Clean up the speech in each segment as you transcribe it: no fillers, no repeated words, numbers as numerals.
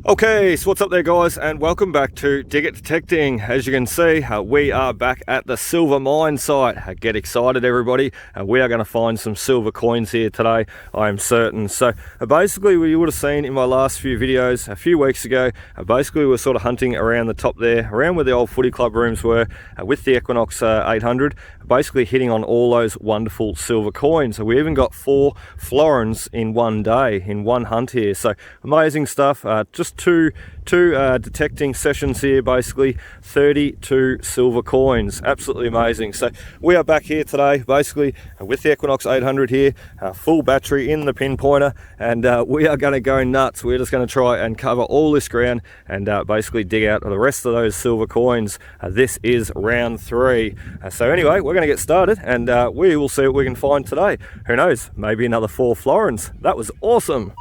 Okay, so what's up there guys, and welcome back to Dig It Detecting. As you can see, we are back at the silver mine site. Get excited everybody, we are going to find some silver coins here today, I am certain. So basically what you would have seen in my last few videos a few weeks ago, basically we're sort of hunting around the top there, around where the old footy club rooms were, with the Equinox 800, basically hitting on all those wonderful silver coins. So we even got 4 florins in one day, in one hunt here. So amazing stuff. Just two detecting sessions here, basically 32 silver coins. Absolutely amazing. So we are back here today basically with the Equinox 800 here, full battery in the pinpointer, and we are going to go nuts. We're just going to try and cover all this ground and basically dig out the rest of those silver coins. This is round 3. So anyway, we're going to get started, and we will see what we can find today. Who knows, maybe another 4 florins. That was awesome.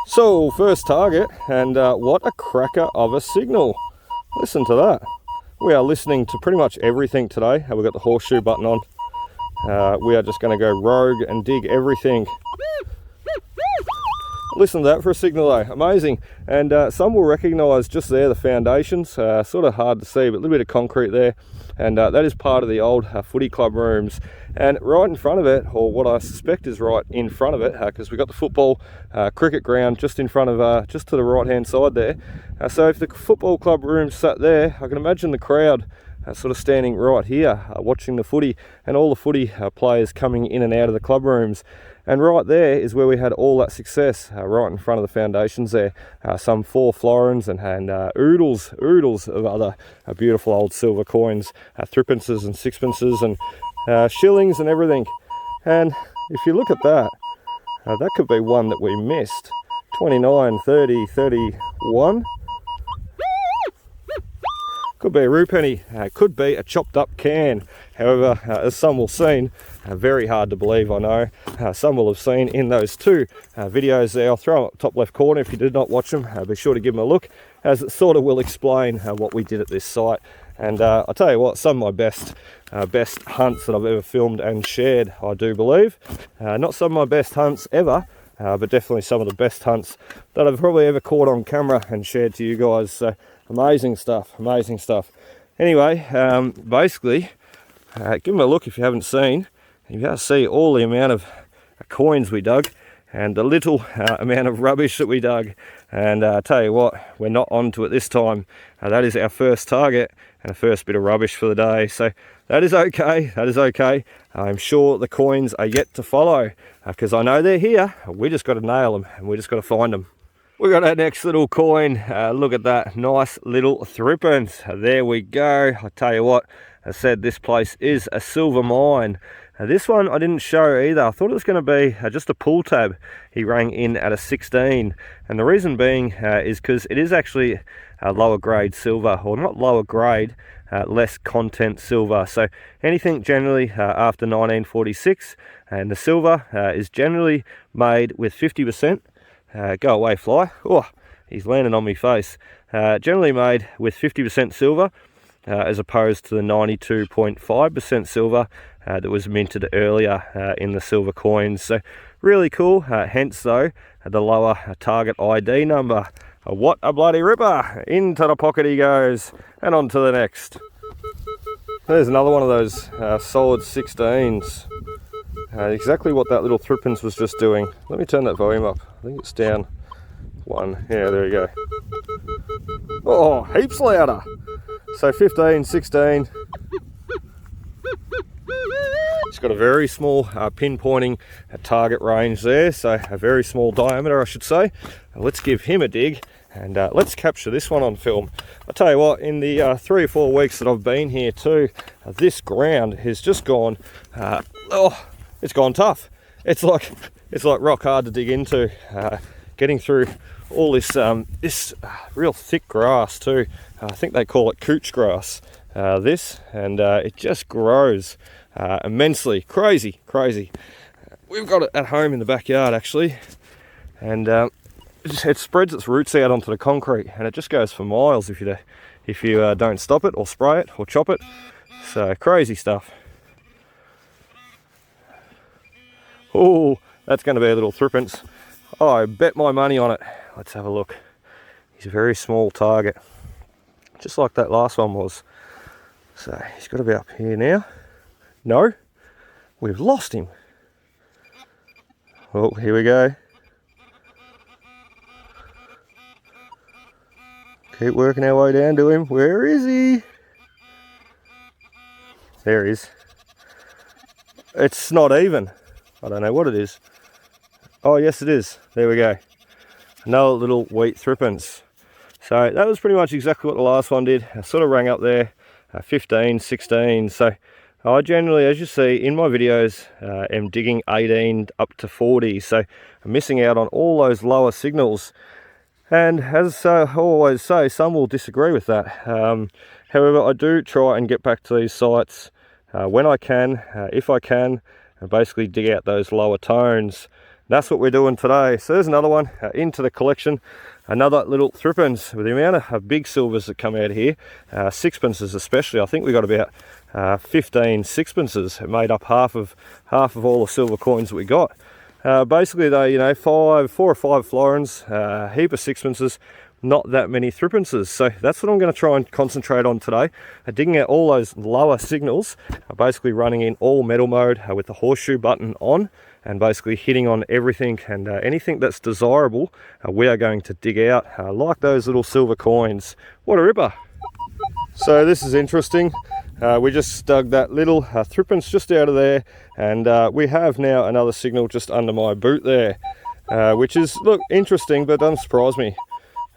So first target, and what a cracker of a signal. Listen to that. We are listening to pretty much everything today. We've got the horseshoe button on. We are just going to go rogue and dig everything. Listen to that for a signal though, amazing. And some will recognise just there the foundations, sort of hard to see, but a little bit of concrete there. And that is part of the old footy club rooms. And right in front of it, or what I suspect is right in front of it, because we've got the football cricket ground just in front of, just to the right hand side there. So if the football club room sat there, I can imagine the crowd sort of standing right here, watching the footy, and all the footy players coming in and out of the club rooms. And right there is where we had all that success, right in front of the foundations there. Some 4 florins and oodles of other beautiful old silver coins, threepences and sixpences and shillings and everything. And if you look at that, that could be one that we missed. 29, 30, 31. Could be a rue penny, could be a chopped up can. However, as some will have seen, very hard to believe, I know. Some will have seen in those 2 videos there. I'll throw them up top left corner if you did not watch them. Be sure to give them a look, as it sort of will explain what we did at this site. And I'll tell you what, some of my best hunts that I've ever filmed and shared, I do believe. Not some of my best hunts ever, but definitely some of the best hunts that I've probably ever caught on camera and shared to you guys. So amazing stuff, amazing stuff. Anyway, basically, give them a look if you haven't seen. You got to see all the amount of coins we dug and the little amount of rubbish that we dug. And I tell you what, we're not on to it this time. That is our first target and the first bit of rubbish for the day. So that is okay, that is okay. I'm sure the coins are yet to follow, because I know they're here. We just got to nail them, and we just got to find them. We got our next little coin. Look at that, nice little threepence. There we go. I tell you what, I said this place is a silver mine. This one I didn't show either. I thought it was going to be just a pull tab. He rang in at a 16, and the reason being is because it is actually a lower grade silver, or not lower grade, less content silver. So anything generally after 1946, and the silver is generally made with 50%. Go away, fly. Oh, he's landing on my face. Generally made with 50% silver, as opposed to the 92.5% silver that was minted earlier in the silver coins. So really cool. Hence though, the lower target ID number. What a bloody ripper. Into the pocket he goes, and on to the next. There's another one of those solid 16s. Exactly what that little threepence was just doing. Let me turn that volume up. I think it's down 1. Yeah, there you go. Oh, heaps louder. So 15, 16. It's got a very small pinpointing target range there, so a very small diameter, I should say. Let's give him a dig, and let's capture this one on film. I tell you what, in the 3 or 4 weeks that I've been here too, this ground has just gone, it's gone tough. It's like rock hard to dig into. Getting through all this real thick grass too. I think they call it cooch grass. And it just grows immensely. Crazy. We've got it at home in the backyard actually, and it spreads its roots out onto the concrete, and it just goes for miles if you don't stop it or spray it or chop it. So crazy stuff. Oh, that's going to be a little threepence. Oh, I bet my money on it. Let's have a look. He's a very small target, just like that last one was. So he's got to be up here now. No, we've lost him. Oh, here we go. Keep working our way down to him. Where is he? There he is. It's not even. I don't know what it is. Oh, yes it is. There we go. Another little wheat threepence. So that was pretty much exactly what the last one did. I sort of rang up there, 15, 16. So I generally, as you see in my videos, am digging 18 up to 40. So I'm missing out on all those lower signals. And as I always say, some will disagree with that. However, I do try and get back to these sites when I can, if I can, and basically dig out those lower tones. That's what we're doing today. So there's another one into the collection. Another little threepence. With the amount of big silvers that come out here, sixpences especially, I think we got about 15 sixpences. It made up half of all the silver coins that we got. Basically though, you know, 4 or 5 florins, a heap of sixpences, not that many threepences. So that's what I'm going to try and concentrate on today, digging out all those lower signals, basically running in all metal mode with the horseshoe button on, and basically hitting on everything and anything that's desirable we are going to dig out, like those little silver coins. What a ripper. So this is interesting. We just dug that little threepence just out of there, and we have now another signal just under my boot there, which is, look, interesting, but doesn't surprise me.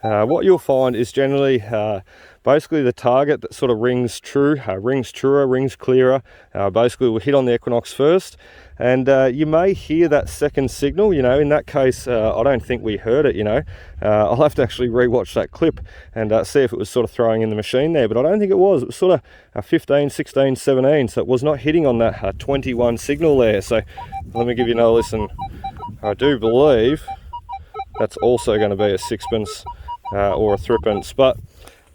What you'll find is generally basically the target that sort of rings true, rings truer, rings clearer, basically will hit on the Equinox first, and you may hear that second signal. You know, in that case, I don't think we heard it, you know. I'll have to actually re-watch that clip and see if it was sort of throwing in the machine there, but I don't think it was. It was sort of 15, 16, 17, so it was not hitting on that 21 signal there. So let me give you another listen. I do believe that's also going to be a sixpence or a threepence, but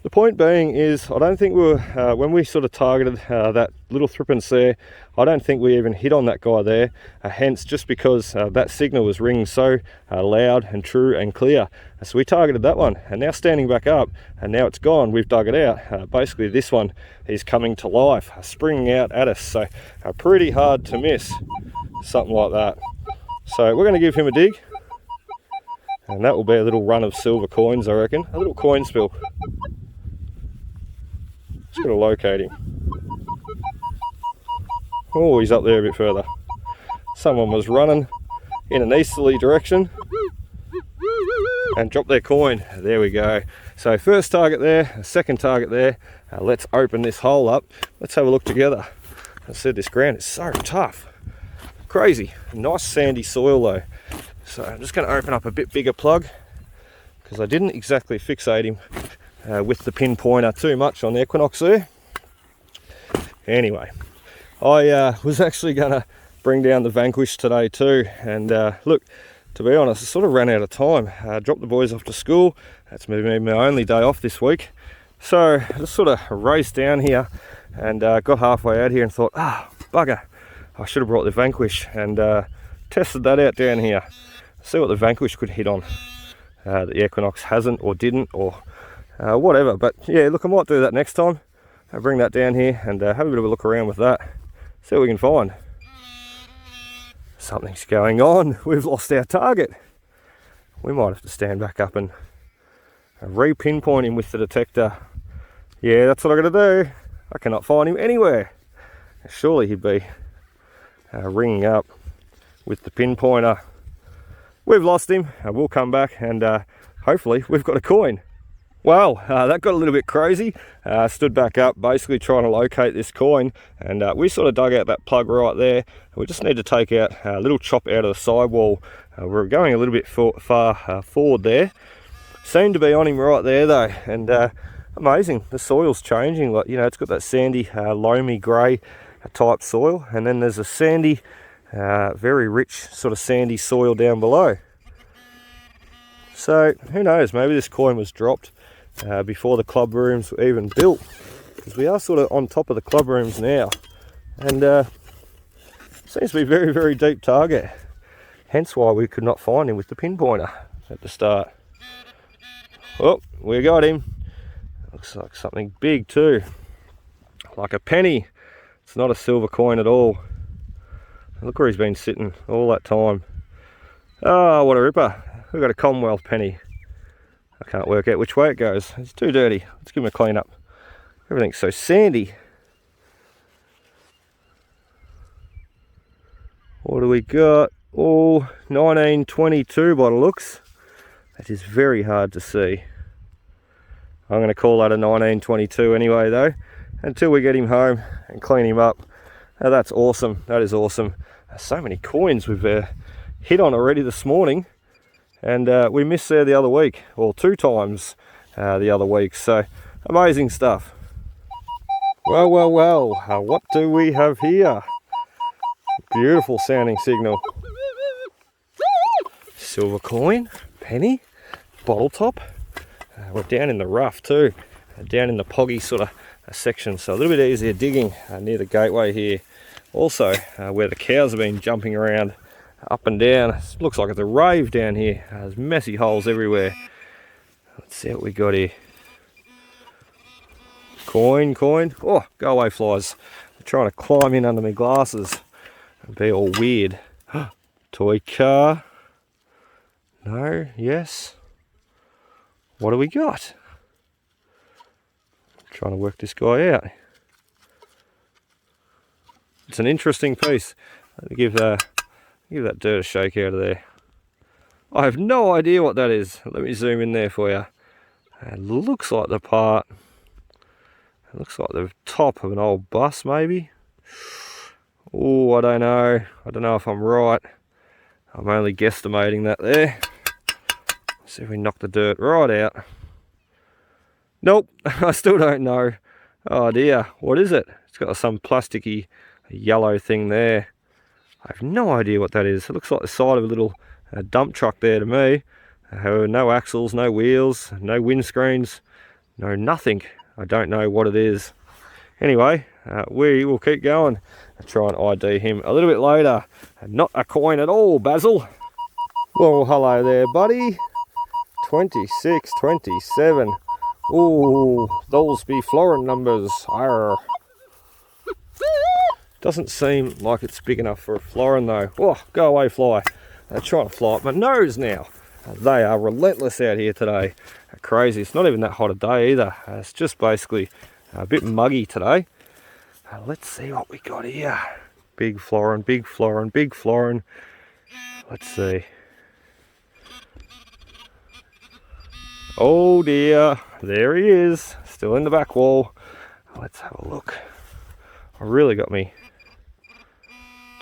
the point being is, I don't think we were, when we sort of targeted that little threepence there, I don't think we even hit on that guy there, hence just because that signal was ringing so loud and true and clear. So we targeted that one, and now standing back up, and now it's gone, we've dug it out. Basically this one is coming to life, springing out at us, so pretty hard to miss something like that. So we're going to give him a dig, and that will be a little run of silver coins, I reckon. A little coin spill. Just got to locate him. Oh, he's up there a bit further. Someone was running in an easterly direction and dropped their coin. There we go. So first target there, second target there. Let's open this hole up. Let's have a look together. I said this ground is so tough. Crazy. Nice sandy soil though. So I'm just going to open up a bit bigger plug, because I didn't exactly fixate him with the pinpointer too much on the Equinox there. Anyway, I was actually going to bring down the Vanquish today too, and look, to be honest, I sort of ran out of time. Dropped the boys off to school. That's maybe my only day off this week, so I just sort of raced down here and got halfway out here and thought, bugger, I should have brought the Vanquish, and tested that out down here. See what the Vanquish could hit on. The Equinox hasn't, or didn't, or whatever. But yeah, look, I might do that next time. I'll bring that down here and have a bit of a look around with that. See what we can find. Something's going on. We've lost our target. We might have to stand back up and re-pinpoint him with the detector. Yeah, that's what I gotta do. I cannot find him anywhere. Surely he'd be ringing up with the pinpointer. We've lost him. We'll come back and hopefully we've got a coin. Well, that got a little bit crazy. Stood back up, basically trying to locate this coin, and we sort of dug out that plug right there. We just need to take out a little chop out of the sidewall. We're going a little bit far forward there. Seemed to be on him right there though, and amazing. The soil's changing. Like, you know, it's got that sandy, loamy grey type soil, and then there's a sandy, very rich sort of sandy soil down below. So who knows, maybe this coin was dropped before the club rooms were even built, because we are sort of on top of the club rooms now, and seems to be a very, very deep target, hence why we could not find him with the pinpointer at the start. Oh, we got him. Looks like something big too, like a penny. It's not a silver coin at all. Look where he's been sitting all that time. Oh, what a ripper. We've got a Commonwealth penny. I can't work out which way it goes. It's too dirty. Let's give him a clean up. Everything's so sandy. What do we got? Oh, 1922 by the looks. That is very hard to see. I'm going to call that a 1922 anyway though, until we get him home and clean him up. Now that's awesome. That is awesome. So many coins we've hit on already this morning, and we missed there the other week, or 2 times the other week. So amazing stuff. Well, what do we have here? Beautiful sounding signal. Silver coin, penny, bottle top. We're down in the rough too, down in the poggy sort of section, so a little bit easier digging near the gateway here. Also where the cows have been jumping around up and down. It looks like it's a rave down here. There's messy holes everywhere. Let's see what we got here. Coin. Oh, go away flies. They're trying to climb in under my glasses and be all weird. Toy car. No, yes. What do we got? I'm trying to work this guy out. It's an interesting piece. Let me give that dirt a shake out of there. I have no idea what that is. Let me zoom in there for you. It looks like the part. It looks like the top of an old bus, maybe. Oh, I don't know. I don't know if I'm right. I'm only guesstimating that there. Let's see if we knock the dirt right out. Nope, I still don't know. Oh dear, what is it? It's got some plasticky yellow thing there. I have no idea what that is. It looks like the side of a little dump truck there to me. No axles, no wheels, no windscreens, no nothing. I don't know what it is. Anyway, we will keep going and try and ID him a little bit later. Not a coin at all, Basil. Well, hello there, buddy. 26, 27. Ooh, those be florin numbers. Arr. Doesn't seem like it's big enough for a florin though. Oh, go away, fly. They're trying to fly up my nose now. They are relentless out here today. Crazy. It's not even that hot a day either. It's just basically a bit muggy today. Let's see what we got here. Big florin, big florin, big florin. Let's see. Oh dear, there he is, still in the back wall. Let's have a look. I really got me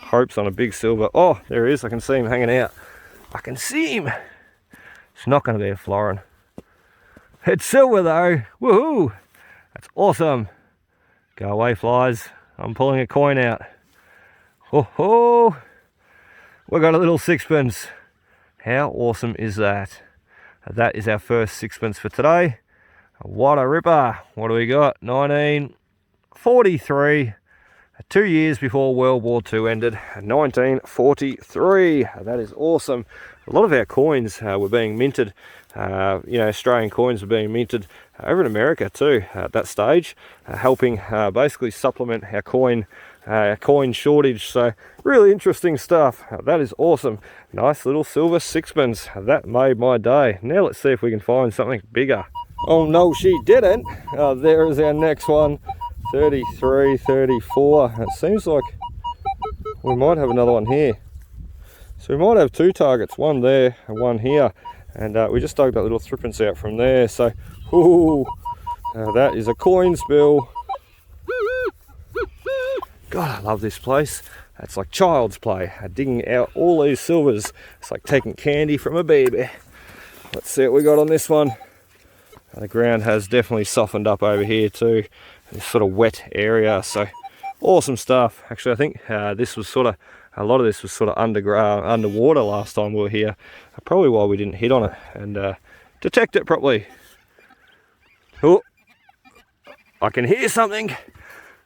hopes on a big silver. Oh, there he is, I can see him hanging out. I can see him. It's not going to be a florin. It's silver though, woohoo! That's awesome. Go away flies, I'm pulling a coin out. Oh ho! We got a little sixpence. How awesome is that? That is our first sixpence for today. What a ripper. What do we got? 1943. 2 years before World War II ended. 1943. That is awesome. A lot of our coins were being minted. Australian coins were being minted over in America too at that stage, helping basically supplement our coin shortage. So really interesting stuff. That is awesome. Nice little silver sixpence. That made my day. Now let's see if we can find something bigger. Oh no, she didn't. There is our next one. 33, 34. It seems like we might have another one here. So we might have 2 targets, one there and one here. And we just dug that little threepence out from there. So, ooh, that is a coin spill. God, I love this place. It's like child's play, digging out all these silvers. It's like taking candy from a baby. Let's see what we got on this one. The ground has definitely softened up over here too. This sort of wet area, so awesome stuff. Actually, I think this was sort of, a lot of this was sort of underwater last time we were here. Probably why we didn't hit on it and detect it properly. Oh, I can hear something.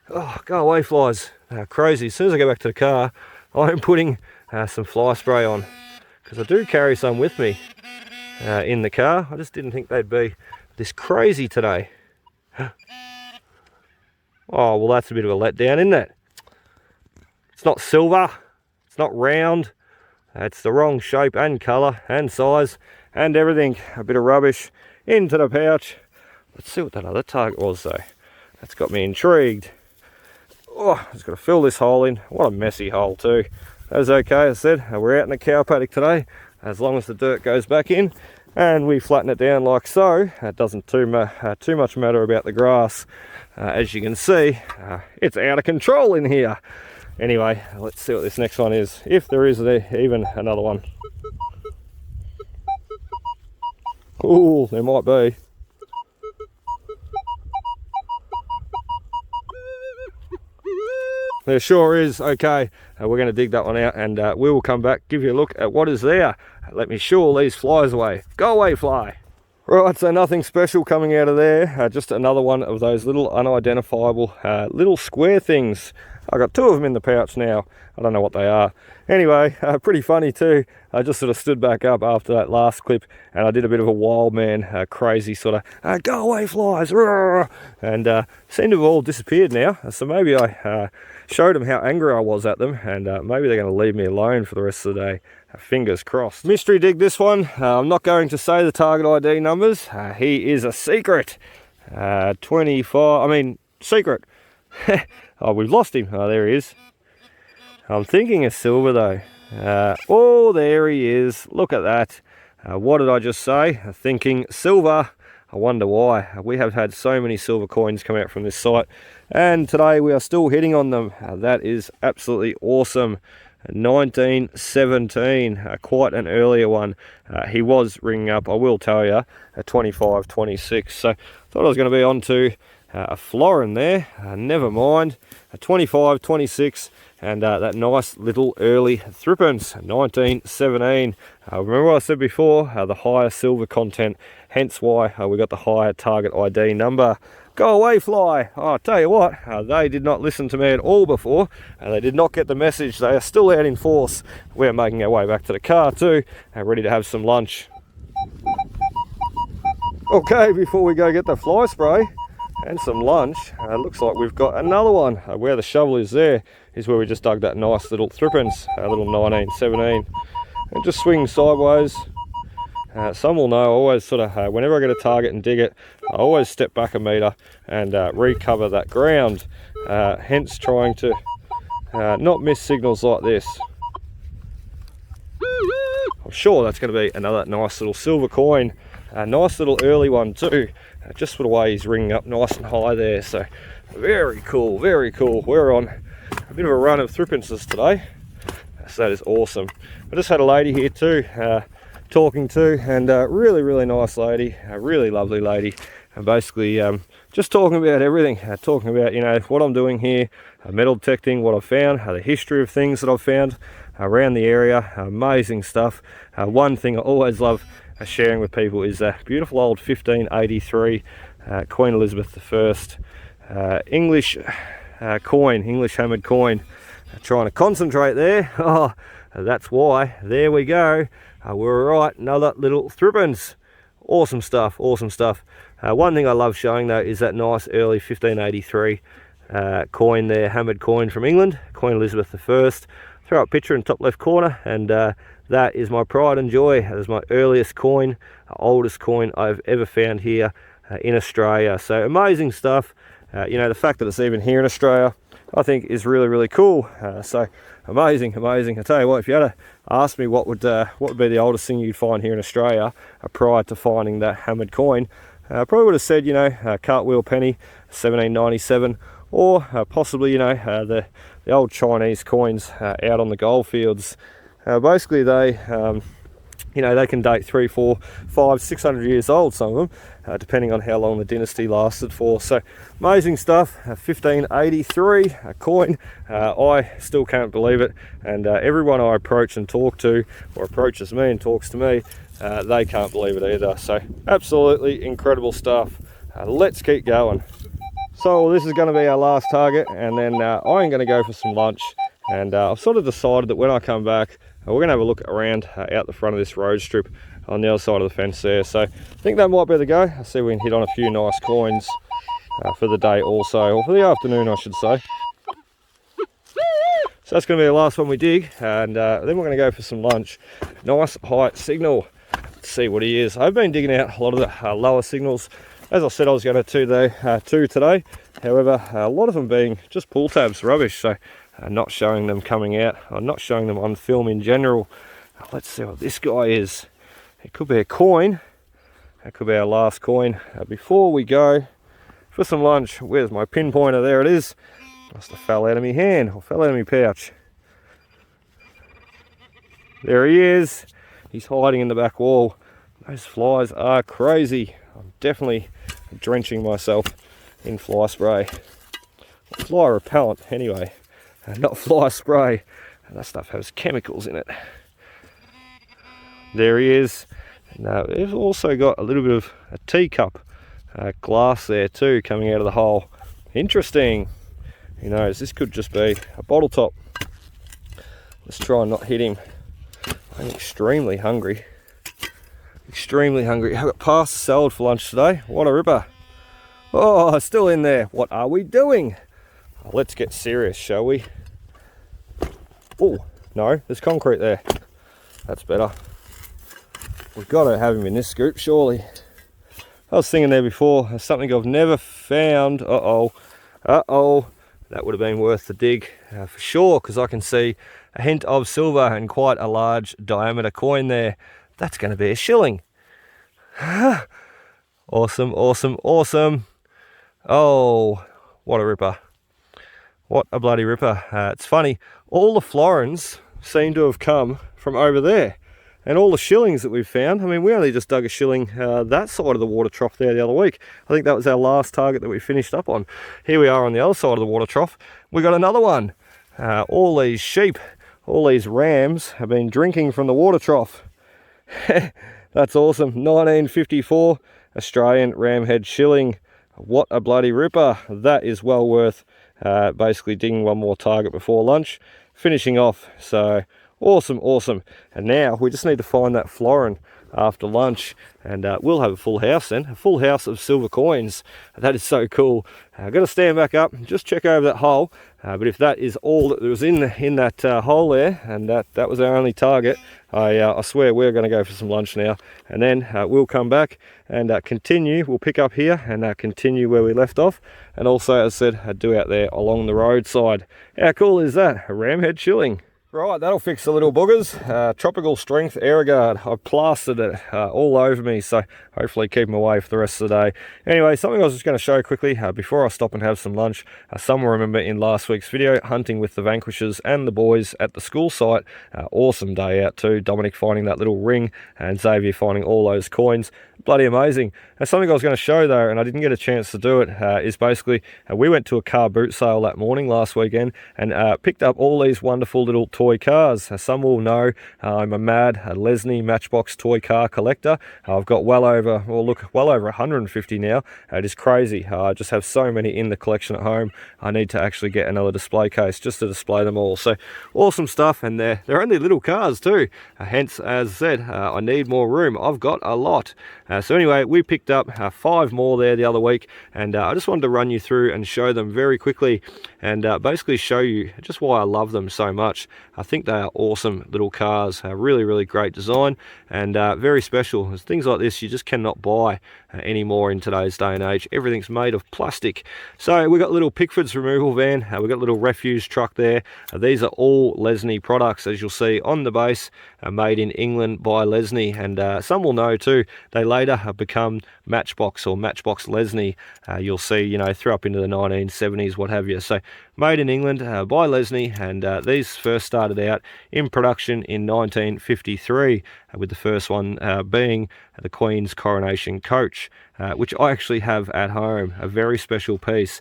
Oh, go away flies. Crazy. As soon as I go back to the car, I'm putting some fly spray on because I do carry some with me. in the car. I just didn't think they'd be this crazy today. Oh, well, that's a bit of a letdown, isn't it? It's not silver, it's not round, it's the wrong shape and colour and size and everything. A bit of rubbish into the pouch. Let's see what that other target was though. That's got me intrigued. Oh, just got to fill this hole in. What a messy hole too. That was okay, as I said. We're out in the cow paddock today, as long as the dirt goes back in and we flatten it down like so. It doesn't too much matter about the grass. As you can see, it's out of control in here. Anyway, let's see what this next one is, if there is even another one. Oh, there might be. There sure is. Okay, we're going to dig that one out and we will come back, give you a look at what is there. Let me shoo all these flies away. Go away, fly. Right, so nothing special coming out of there. Just another one of those little unidentifiable little square things. I've got two of them in the pouch now. I don't know what they are. Anyway, pretty funny too. I just sort of stood back up after that last clip and I did a bit of a wild man, crazy sort of, go away flies, and seem to have all disappeared now. So maybe I showed them how angry I was at them and maybe they're going to leave me alone for the rest of the day. Fingers crossed. Mystery dig this one. I'm not going to say the target ID numbers. He is a secret. 25, secret. Oh, we've lost him. Oh, there he is. I'm thinking of silver though. Oh, there he is. Look at that. What did I just say? Thinking silver. I wonder why. We have had so many silver coins come out from this site, and today we are still hitting on them. That is absolutely awesome. 1917, quite an earlier one. He was ringing up, I will tell you, a 25, 26. So thought I was going to be on to a florin there. Never mind. A 25, 26, and that nice little early threepence, 1917. Remember what I said before, the higher silver content, hence why we got the higher target ID number. Go away, fly. Oh, I'll tell you what, they did not listen to me at all before. They did not get the message. They are still out in force. We're making our way back to the car too, ready to have some lunch. Okay, before we go get the fly spray and some lunch, looks like we've got another one. Where the shovel is there is where we just dug that nice little threepence, a little 1917. And just swing sideways. Some will know, I always sort of, whenever I get a target and dig it, I always step back a metre and recover that ground, hence trying to not miss signals like this. I'm sure that's going to be another nice little silver coin, a nice little early one too, just for the way he's ringing up nice and high there. So very cool, very cool. We're on a bit of a run of threepences today, so that is awesome. I just had a lady here too, talking to, and really nice lady, a really lovely lady, and basically just talking about everything, talking about, you know, what I'm doing here, metal detecting, what I've found, the history of things that I've found around the area. Amazing stuff. One thing I always love sharing with people is a beautiful old 1583 Queen Elizabeth I English coin, English hammered coin. Trying to concentrate there. Oh, that's why. There we go. We're right, another little threepence. Awesome stuff, awesome stuff. One thing I love showing though is that nice early 1583 coin there, hammered coin from England, Queen Elizabeth I. Throw up a picture in the top left corner, and that is my pride and joy. That is my earliest coin, oldest coin I've ever found here in Australia. So amazing stuff. You know, the fact that it's even here in Australia, I think is really cool. So amazing. I tell you what, if you had to ask me what would be the oldest thing you'd find here in Australia prior to finding that hammered coin, I probably would have said, you know, cartwheel penny, 1797, or possibly, you know, the old Chinese coins out on the gold fields. Basically they you know, they can date 300, 400, 500, 600 years old, some of them, depending on how long the dynasty lasted for. So amazing stuff. 1583 a coin. I still can't believe it, and everyone I approach and talk to, or approaches me and talks to me, they can't believe it either. So absolutely incredible stuff. Let's keep going. So this is going to be our last target, and then I'm going to go for some lunch. And I've sort of decided that when I come back, we're going to have a look around out the front of this road strip on the other side of the fence there. So I think that might be the go. I see we can hit on a few nice coins for the day also, or for the afternoon I should say. So that's going to be the last one we dig, and then we're going to go for some lunch. Nice height signal. Let's see what he is. I've been digging out a lot of the lower signals. As I said, I was going to two today. However, a lot of them being just pull tabs rubbish, so not showing them coming out, or not showing them on film in general. Let's see what this guy is. It could be a coin. That could be our last coin. Before we go for some lunch, where's my pinpointer? There it is. Must have fell out of my hand, or fell out of my pouch. There he is. He's hiding in the back wall. Those flies are crazy. I'm definitely drenching myself in fly spray. Fly repellent anyway, not fly spray. That stuff has chemicals in it. There he is. Now we've also got a little bit of a teacup glass there too coming out of the hole. Interesting. Who knows, this could just be a bottle top. Let's try and not hit him. I'm extremely hungry. Extremely hungry. I got pasta salad for lunch today. What a ripper. Oh, still in there. What are we doing? Let's get serious, shall we? Oh, no, there's concrete there. That's better. We've got to have him in this scoop, surely. I was thinking there before, there's something I've never found. Uh-oh. Uh-oh. That would have been worth the dig for sure, because I can see a hint of silver and quite a large diameter coin there. That's going to be a shilling. Awesome, awesome, awesome. Oh, what a ripper. What a bloody ripper. It's funny, all the florins seem to have come from over there. And all the shillings that we've found, I mean, we only just dug a shilling that side of the water trough there the other week. I think that was our last target that we finished up on. Here we are on the other side of the water trough. We got another one. All these sheep, all these rams have been drinking from the water trough. That's awesome. 1954 Australian ramhead shilling. What a bloody ripper. That is well worth basically digging one more target before lunch, finishing off. So awesome, awesome. And now we just need to find that florin after lunch, and we'll have a full house then, a full house of silver coins. That is so cool. I've got to stand back up and just check over that hole, but if that is all that was in that hole there, and that was our only target, I swear we're going to go for some lunch now, and then we'll come back and continue. We'll pick up here and continue where we left off, and also, as I said, do out there along the roadside. How cool is that? A ramhead shilling. Right, that'll fix the little boogers. Tropical strength Aeroguard. I plastered it all over me, so hopefully keep them away for the rest of the day. Anyway, something I was just going to show quickly before I stop and have some lunch. Some will remember in last week's video, hunting with the Vanquishers and the boys at the school site. Awesome day out too. Dominic finding that little ring and Xavier finding all those coins. Bloody amazing. Something I was going to show though, and I didn't get a chance to do it, is basically we went to a car boot sale that morning last weekend and picked up all these wonderful little toy cars. Some will know I'm a mad Lesney Matchbox toy car collector. I've got well over 150 now. It is crazy. I just have so many in the collection at home. I need to actually get another display case just to display them all. So awesome stuff, and they're only little cars too. Hence, as I said, I need more room. I've got a lot. So anyway, we picked up 5 more there the other week, and I just wanted to run you through and show them very quickly, and basically show you just why I love them so much. I think they are awesome little cars, really, really great design, and very special. There's things like this you just cannot buy anymore in today's day and age. Everything's made of plastic. So we've got little Pickford's removal van, we've got a little refuse truck there. These are all Lesney products, as you'll see on the base, made in England by Lesney, and some will know too, they later have become Matchbox or Matchbox Lesney. You'll see, you know, through up into the 1970s, what have you. So made in England by Lesney, and these first started out in production in 1953, with the first one being the Queen's coronation coach, which I actually have at home, a very special piece.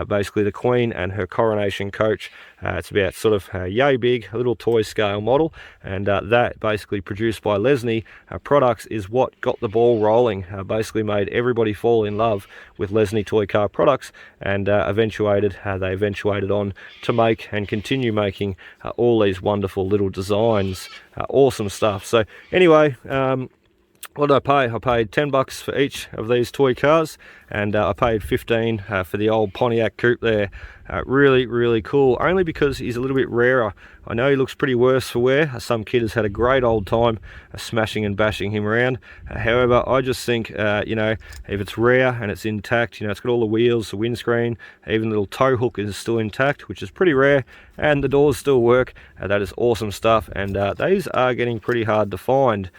Basically the Queen and her coronation coach. It's about sort of yay big, a little toy scale model, and that basically produced by Lesney products is what got the ball rolling, basically made everybody fall in love with Lesney toy car products, and they eventuated on to make and continue making all these wonderful little designs. Awesome stuff. So anyway, What did I pay? I paid 10 bucks for each of these toy cars, and I paid 15 for the old Pontiac coupe there. Really, really cool, only because he's a little bit rarer. I know he looks pretty worse for wear. Some kid has had a great old time smashing and bashing him around. However, I just think, you know, if it's rare and it's intact, you know, it's got all the wheels, the windscreen, even the little tow hook is still intact, which is pretty rare, and the doors still work. That is awesome stuff, and these are getting pretty hard to find,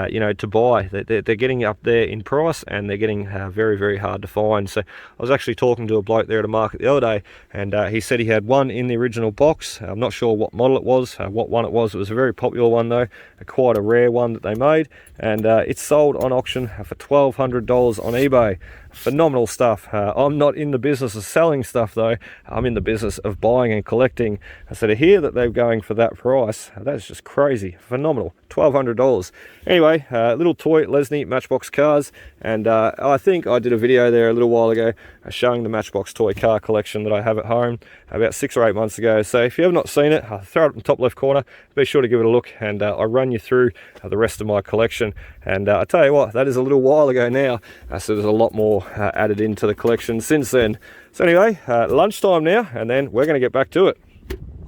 you know, to buy. They're getting up there in price, and they're getting very, very hard to find. So I was actually talking to a bloke there at a market the other day, and he said he had one in the original box. I'm not sure what model it was, what one it was. It was a very popular one though, quite a rare one that they made, and it's sold on auction for $1,200 on eBay. Phenomenal stuff. I'm not in the business of selling stuff though. I'm in the business of buying and collecting. So to hear that they're going for that price, that's just crazy. Phenomenal. $1,200. Anyway, little toy Lesney Matchbox cars, and I think I did a video there a little while ago showing the Matchbox toy car collection that I have at home about 6 or 8 months ago. So if you have not seen it, I'll throw it in the top left corner. Be sure to give it a look, and I'll run you through the rest of my collection. And I tell you what, that is a little while ago now, so there's a lot more added into the collection since then. So anyway, lunchtime now, and then we're going to get back to it.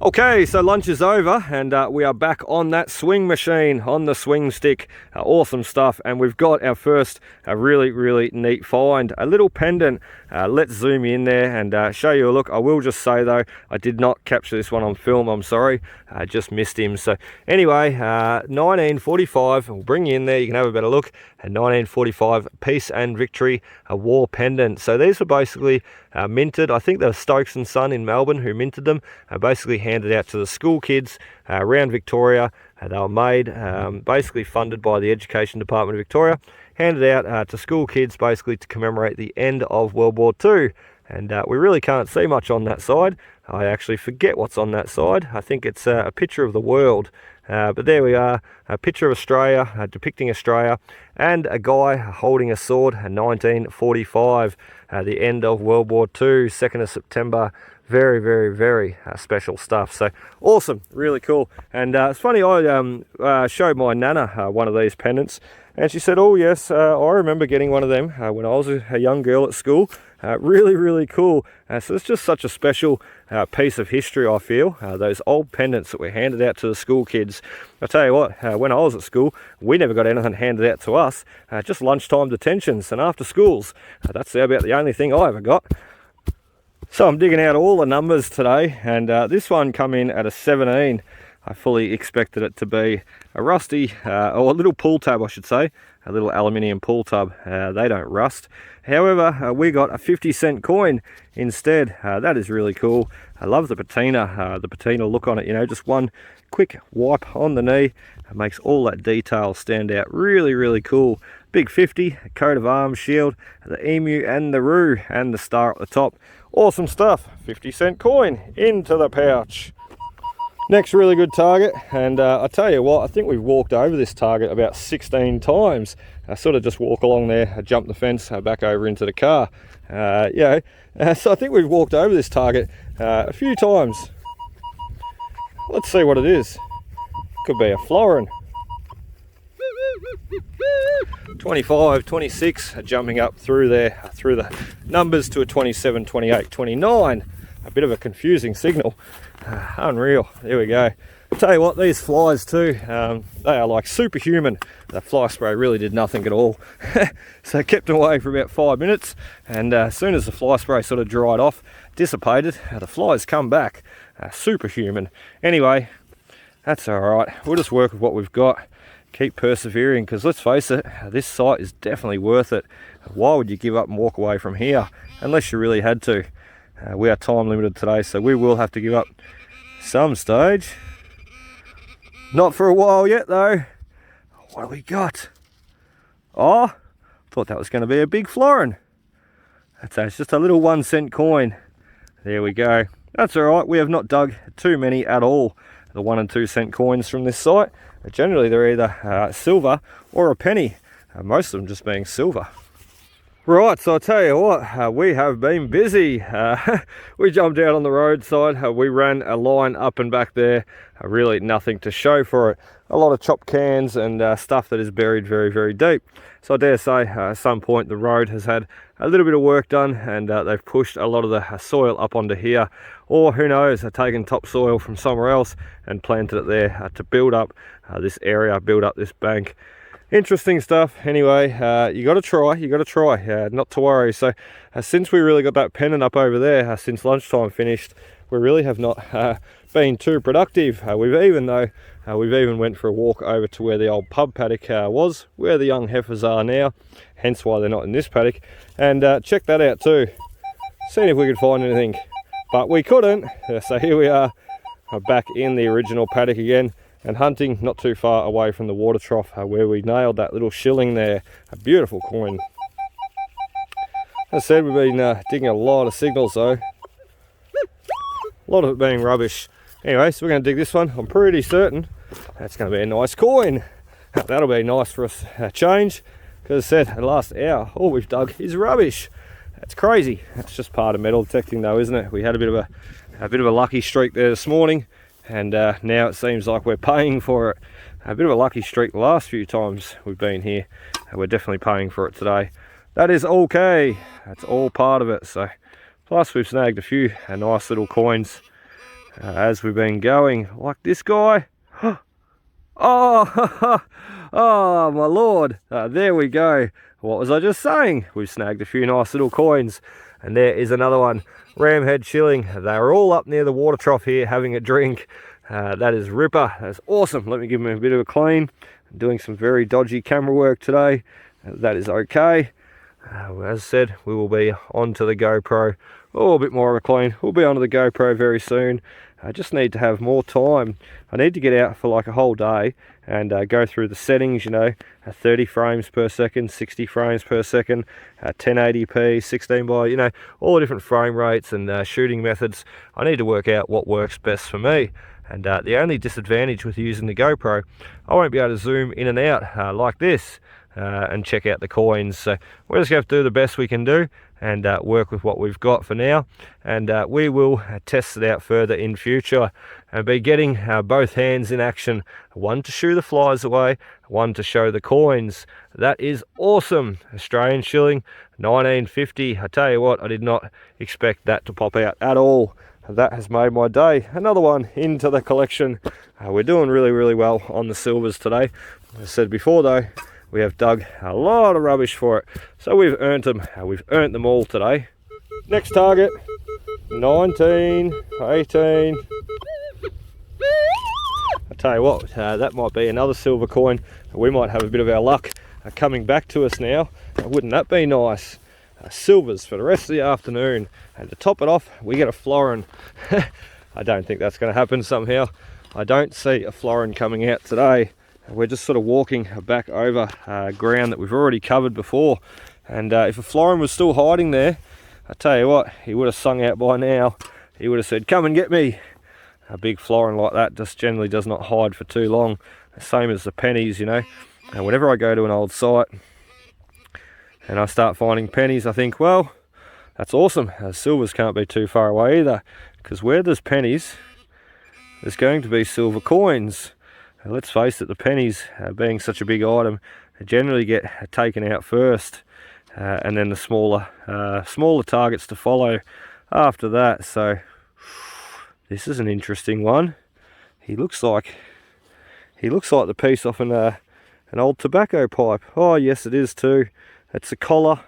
Okay, so lunch is over, and we are back on that swing machine, on the swing stick. Awesome stuff, and we've got our first really, really neat find. A little pendant. Let's zoom in there and show you a look. I will just say though, I did not capture this one on film, I'm sorry. I just missed him. So anyway, 1945, we'll bring you in there, you can have a better look. A 1945 Peace and Victory war pendant. So these were basically minted. I think they were Stokes and Son in Melbourne who minted them, basically handed out to the school kids around Victoria. They were made, basically funded by the Education Department of Victoria, handed out to school kids basically to commemorate the end of World War II. And we really can't see much on that side. I actually forget what's on that side. I think it's a picture of the world. But there we are, a picture of Australia, depicting Australia, and a guy holding a sword, 1945, the end of World War II, 2nd of September. Very, very, very special stuff. So awesome, really cool. And it's funny, I showed my nana one of these pendants, and she said, oh yes, I remember getting one of them when I was a young girl at school. Really, really cool. So it's just such a special piece of history, I feel. Those old pendants that were handed out to the school kids. I tell you what, when I was at school, we never got anything handed out to us. Just lunchtime detentions and after schools. That's about the only thing I ever got. So I'm digging out all the numbers today, and this one come in at a 17. I fully expected it to be a rusty, or a little pull tab I should say, a little aluminium pull tab. They don't rust. However, we got a 50-cent coin instead. That is really cool. I love the patina look on it, you know, just one quick wipe on the knee. It makes all that detail stand out. Really, really cool. Big 50, a coat of arms, shield, the emu and the roo, and the star at the top. Awesome stuff. 50-cent coin into the pouch. Next really good target, and I tell you what, I think we've walked over this target about 16 times. I sort of just walk along there, jump the fence, back over into the car. So I think we've walked over this target a few times. Let's see what it is. Could be a florin. 25, 26, jumping up through there, through the numbers to a 27, 28, 29. A bit of a confusing signal. Unreal. There we go. I'll tell you what, these flies too, they are like superhuman. The fly spray really did nothing at all. So I kept them away for about 5 minutes, and as soon as the fly spray sort of dried off, dissipated, the flies come back. Superhuman. Anyway, that's alright. We'll just work with what we've got. Keep persevering, because let's face it, this site is definitely worth it. Why would you give up and walk away from here unless you really had to? We are time limited today, so we will have to give up some stage. Not for a while yet though. What do we got? Oh, thought that was going to be a big florin. It's just a little 1-cent coin. There we go. That's alright, we have not dug too many at all. The 1 and 2 cent coins from this site. Generally they're either silver or a penny. Most of them just being silver. Right, so I'll tell you what, we have been busy. We jumped out on the roadside, we ran a line up and back there, really nothing to show for it. A lot of chopped cans and stuff that is buried very, very deep. So I dare say at some point the road has had a little bit of work done, and they've pushed a lot of the soil up onto here, or who knows, they've taken topsoil from somewhere else and planted it there to build up this area, build up this bank. Interesting stuff. Anyway, you got to try, not to worry. So since we really got that pendant up over there, since lunchtime finished, we really have not been too productive. We've even went for a walk over to where the old pub paddock was, where the young heifers are now, hence why they're not in this paddock, and check that out too, seeing if we could find anything, but we couldn't. So here we are, back in the original paddock again, and hunting not too far away from the water trough, where we nailed that little shilling there. A beautiful coin. As I said, we've been digging a lot of signals though, a lot of it being rubbish. Anyway, so we're going to dig this one. I'm pretty certain that's going to be a nice coin. That'll be nice for us a change, because I said the last hour all we've dug is rubbish. That's crazy. That's just part of metal detecting though, isn't it? We had a bit of a lucky streak there this morning, and now it seems like we're paying for it. A bit of a lucky streak the last few times we've been here, and we're definitely paying for it today. That is okay. That's all part of it. So plus we've snagged a few nice little coins as we've been going, like this guy. Oh, oh my lord, there we go. What was I just saying? We've snagged a few nice little coins, and there is another one. Ramhead shilling. They're all up near the water trough here having a drink. That is ripper. That's awesome. Let me give them a bit of a clean. I'm doing some very dodgy camera work today. That is okay. As I said, we will be onto the GoPro. Oh, a bit more of a clean. We'll be onto the GoPro very soon. I just need to have more time. I need to get out for like a whole day and go through the settings, you know, 30 frames per second, 60 frames per second, 1080p, 16 by, you know, all the different frame rates and shooting methods. I need to work out what works best for me. And the only disadvantage with using the GoPro, I won't be able to zoom in and out like this and check out the coins. So we're just going to have to do the best we can do and work with what we've got for now, and we will test it out further in future and be getting both hands in action, one to shoo the flies away, one to show the coins. That is awesome. Australian shilling 1950. I tell you what, I did not expect that to pop out at all. That has made my day. Another one into the collection. We're doing really well on the silvers today. As I said before though, we have dug a lot of rubbish for it, so we've earned them. We've earned them all today. Next target, 19, 18. I tell you what, that might be another silver coin. We might have a bit of our luck coming back to us now. Wouldn't that be nice? Silvers for the rest of the afternoon, and to top it off, we get a florin. I don't think that's going to happen somehow. I don't see a florin coming out today. We're just sort of walking back over ground that we've already covered before, and if a florin was still hiding there, I tell you what, he would have sung out by now. He would have said, "Come and get me." A big florin like that just generally does not hide for too long, same as the pennies, you know. And whenever I go to an old site and I start finding pennies, I think, well, that's awesome. Silvers can't be too far away either, because where there's pennies, there's going to be silver coins. Let's face it, the pennies, being such a big item, generally get taken out first, and then the smaller targets to follow after that. So this is an interesting one. He looks like the piece off an old tobacco pipe. Oh yes, it is too. It's the collar.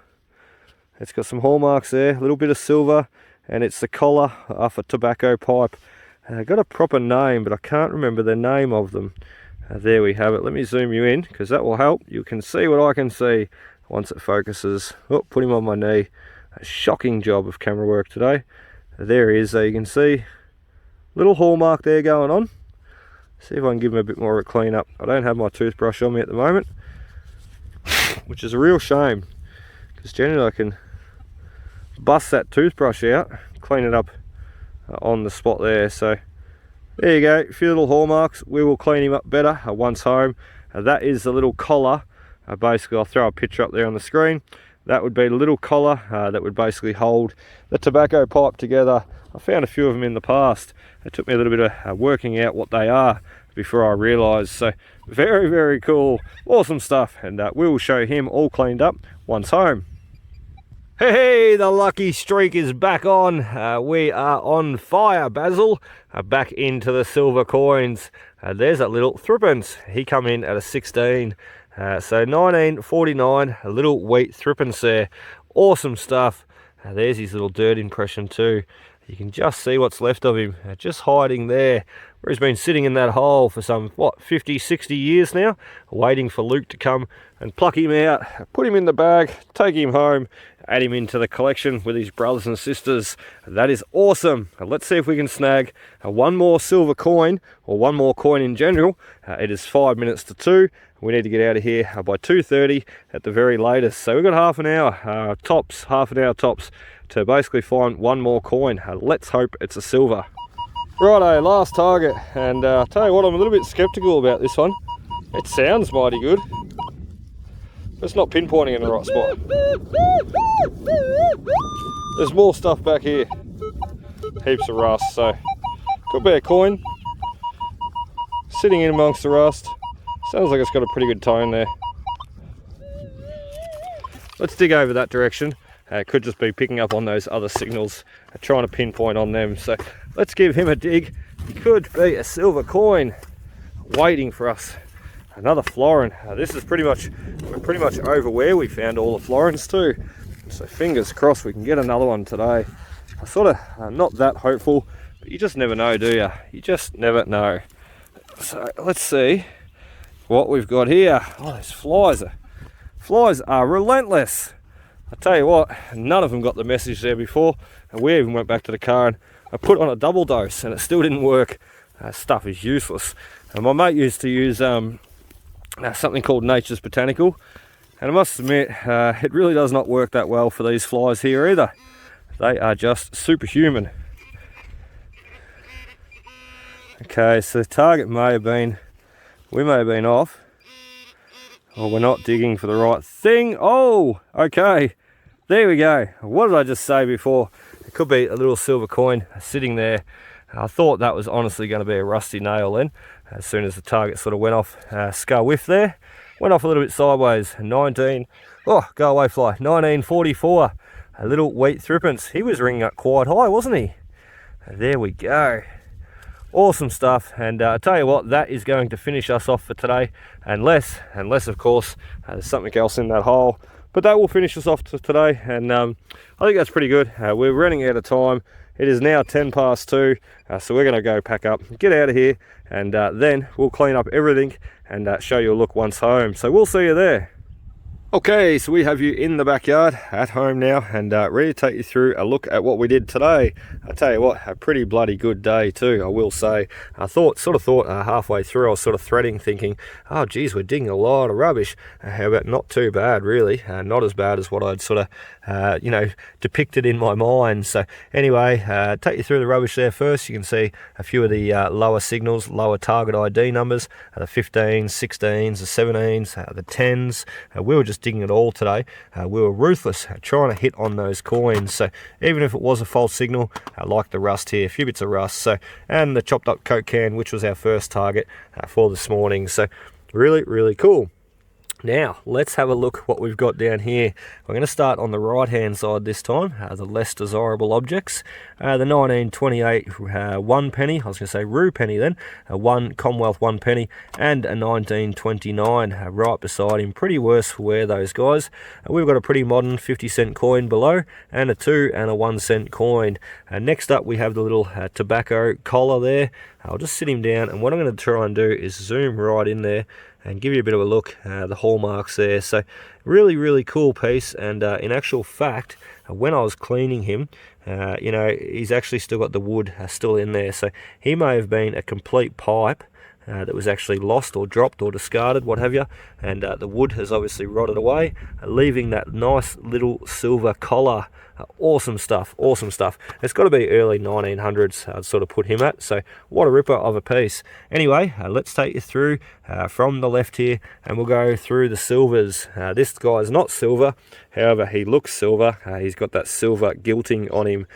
It's got some hallmarks there, a little bit of silver, and it's the collar off a tobacco pipe. Got a proper name, but I can't remember the name of them. There we have it. Let me zoom you in, because that will help. You can see what I can see once it focuses. Oh, put him on my knee. A shocking job of camera work today. There he is. There you can see little hallmark there going on. See if I can give him a bit more of a clean up. I don't have my toothbrush on me at the moment, which is a real shame, because generally I can bust that toothbrush out, clean it up on the spot there. So there you go, a few little hallmarks. We will clean him up better once home. That is the little collar. Basically, I'll throw a picture up there on the screen. that would be the little collar that would basically hold the tobacco pipe together. I found a few of them in the past. It took me a little bit of working out what they are before I realised. So very, very cool, awesome stuff, and we will show him all cleaned up once home. Hey, the lucky streak is back on. We are on fire, Basil. Back into the silver coins. There's that little threepence. He come in at a 16. So 1949, a little wheat threepence there. Awesome stuff. There's his little dirt impression too. You can just see what's left of him, just hiding there, where he's been sitting in that hole for some, 50, 60 years now, waiting for Luke to come and pluck him out, put him in the bag, take him home, add him into the collection with his brothers and sisters. That is awesome. Let's see if we can snag one more silver coin, or one more coin in general. It is 5 minutes to 2. We need to get out of here by 2:30 at the very latest. So we've got half an hour tops, to basically find one more coin. Let's hope it's a silver. Righto, last target, and I'll tell you what, I'm a little bit skeptical about this one. It sounds mighty good, but it's not pinpointing in the right spot. There's more stuff back here, heaps of rust, so could be a coin sitting in amongst the rust. Sounds like it's got a pretty good tone there. Let's dig over that direction. It could just be picking up on those other signals, trying to pinpoint on them. So let's give him a dig. Could be a silver coin waiting for us. Another florin. This is we're pretty much over where we found all the florins too. So fingers crossed we can get another one today. I'm sort of not that hopeful, but you just never know, do you? You just never know. So let's see what we've got here. Oh, those flies are relentless. I tell you what, none of them got the message there before, and we even went back to the car and I put on a double dose and it still didn't work. Stuff is useless. And my mate used to use something called Nature's Botanical, and I must admit it really does not work that well for these flies here either. They are just superhuman. Okay, so the target may have been, we may have been off, or we're not digging for the right thing. Oh, okay, there we go. What did I just say before? It could be a little silver coin sitting there. I thought that was honestly going to be a rusty nail then, as soon as the target sort of went off, scar whiff there, went off a little bit sideways. 19, oh, go away fly, 1944, a little wheat threepence. He was ringing up quite high, wasn't he? There we go. Awesome stuff, and I tell you what, that is going to finish us off for today, unless of course there's something else in that hole, but that will finish us off for today. And I think that's pretty good. We're running out of time. It is now 10 past 2, so we're going to go pack up, get out of here, and then we'll clean up everything and show you a look once home. So we'll see you there. Okay, so we have you in the backyard at home now, and ready to take you through a look at what we did today. I tell you what, a pretty bloody good day too, I will say. I thought halfway through I was sort of threading, thinking, oh geez, we're digging a lot of rubbish. How about not too bad really, not as bad as what I'd sort of depicted in my mind. So anyway, take you through the rubbish there first. You can see a few of the lower signals, lower target ID numbers, the 15s, 16s, the 17s, the 10s. We were just digging it all today. We were ruthless trying to hit on those coins. So even if it was a false signal, like the rust here, a few bits of rust. So, and the chopped up Coke can, which was our first target for this morning. So really, really cool. Now, let's have a look what we've got down here. We're going to start on the right-hand side this time, the less desirable objects. The 1928 1 penny, I was going to say rue penny then, one Commonwealth 1 penny, and a 1929 right beside him. Pretty worse for wear, those guys. We've got a pretty modern 50-cent coin below, and a 2 and a 1 cent coin. Next up, we have the little tobacco collar there. I'll just sit him down, and what I'm going to try and do is zoom right in there and give you a bit of a look, the hallmarks there. So really, really cool piece. And in actual fact, when I was cleaning him, he's actually still got the wood still in there. So he may have been a complete pipe that was actually lost or dropped or discarded, what have you. And the wood has obviously rotted away, leaving that nice little silver collar Awesome stuff, awesome stuff. It's got to be early 1900s, I'd sort of put him at, so what a ripper of a piece. Anyway, let's take you through from the left here, and we'll go through the silvers. This guy's not silver, however he looks silver. He's got that silver gilding on him.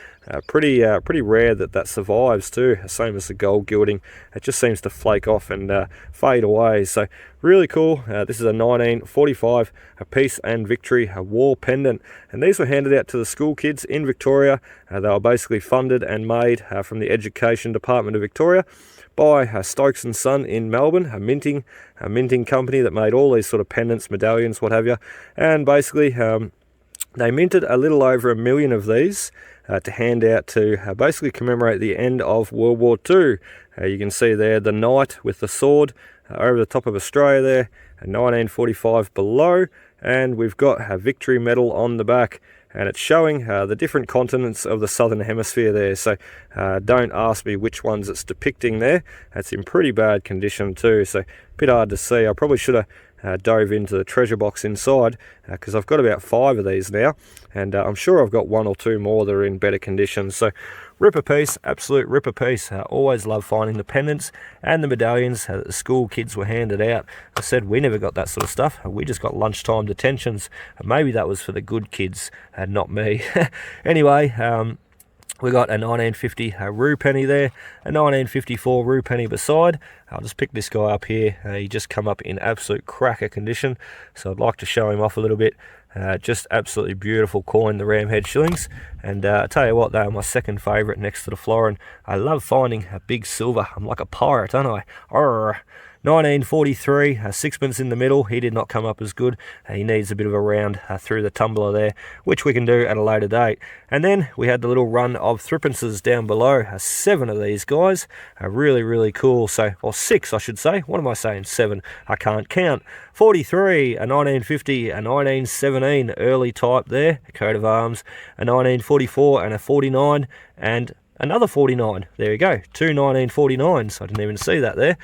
Pretty rare that survives too, same as the gold gilding. It just seems to flake off and fade away, so really cool. This is a 1945 Peace and Victory war pendant, and these were handed out to the school kids in Victoria. They were basically funded and made from the Education Department of Victoria by Stokes and Son in Melbourne, a minting company that made all these sort of pendants, medallions, what have you. And basically they minted a little over 1 million of these to hand out to basically commemorate the end of World War II. You can see there the knight with the sword over the top of Australia there, 1945 below, and we've got a victory medal on the back, and it's showing the different continents of the southern hemisphere there. So don't ask me which ones it's depicting there. It's in pretty bad condition too, so a bit hard to see. I probably should have dove into the treasure box inside, because I've got about 5 of these now, and I'm sure I've got 1 or 2 more that are in better condition. So ripper piece, absolute ripper piece. Always love finding the pendants and the medallions that the school kids were handed out. I said we never got that sort of stuff. We just got lunchtime detentions. Maybe that was for the good kids and not me. Anyway, we got a 1950 rue penny there, a 1954 rue penny beside. I'll just pick this guy up here. He just come up in absolute cracker condition, so I'd like to show him off a little bit. Just absolutely beautiful coin, the Ramhead shillings. And I tell you what, they are my second favourite next to the florin. I love finding a big silver. I'm like a pirate, aren't I? Arr. 1943, sixpence in the middle. He did not come up as good. He needs a bit of a round through the tumbler there, which we can do at a later date. And then we had the little run of threepences down below. 7 of these guys. Really cool. So, or 6 I should say. What am I saying? 7. I can't count. 43, a 1950, a 1917 early type there, a coat of arms, a 1944 and a 49, and another 49. There you go, 2 1949s. I didn't even see that there.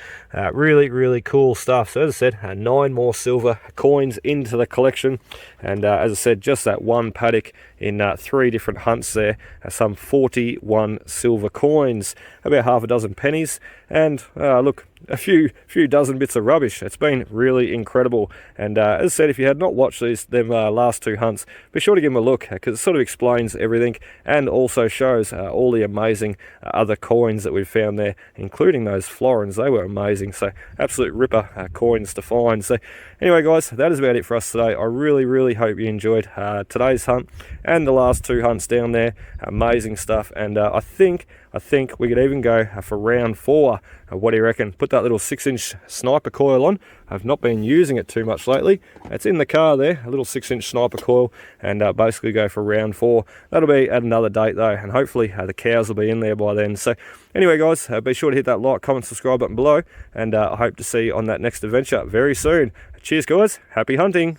Really cool stuff. So as I said, 9 more silver coins into the collection, and as I said, just that one paddock in 3 different hunts there. Some 41 silver coins, about half a dozen pennies, and look, a few dozen bits of rubbish. It's been really incredible, and as I said, if you had not watched them last 2 hunts, be sure to give them a look, because it sort of explains everything and also shows all the amazing other coins that we've found there, including those florins. They were amazing, so absolute ripper coins to find. So anyway guys, that is about it for us today. I really hope you enjoyed today's hunt and the last 2 hunts down there. Amazing stuff, and I think we could even go for round 4. What do you reckon? Put that little 6-inch sniper coil on. I've not been using it too much lately. It's in the car there, a little 6-inch sniper coil, and basically go for round 4. That'll be at another date though, and hopefully the cows will be in there by then. So anyway guys, be sure to hit that like, comment, subscribe button below, and I hope to see you on that next adventure very soon. Cheers guys, happy hunting.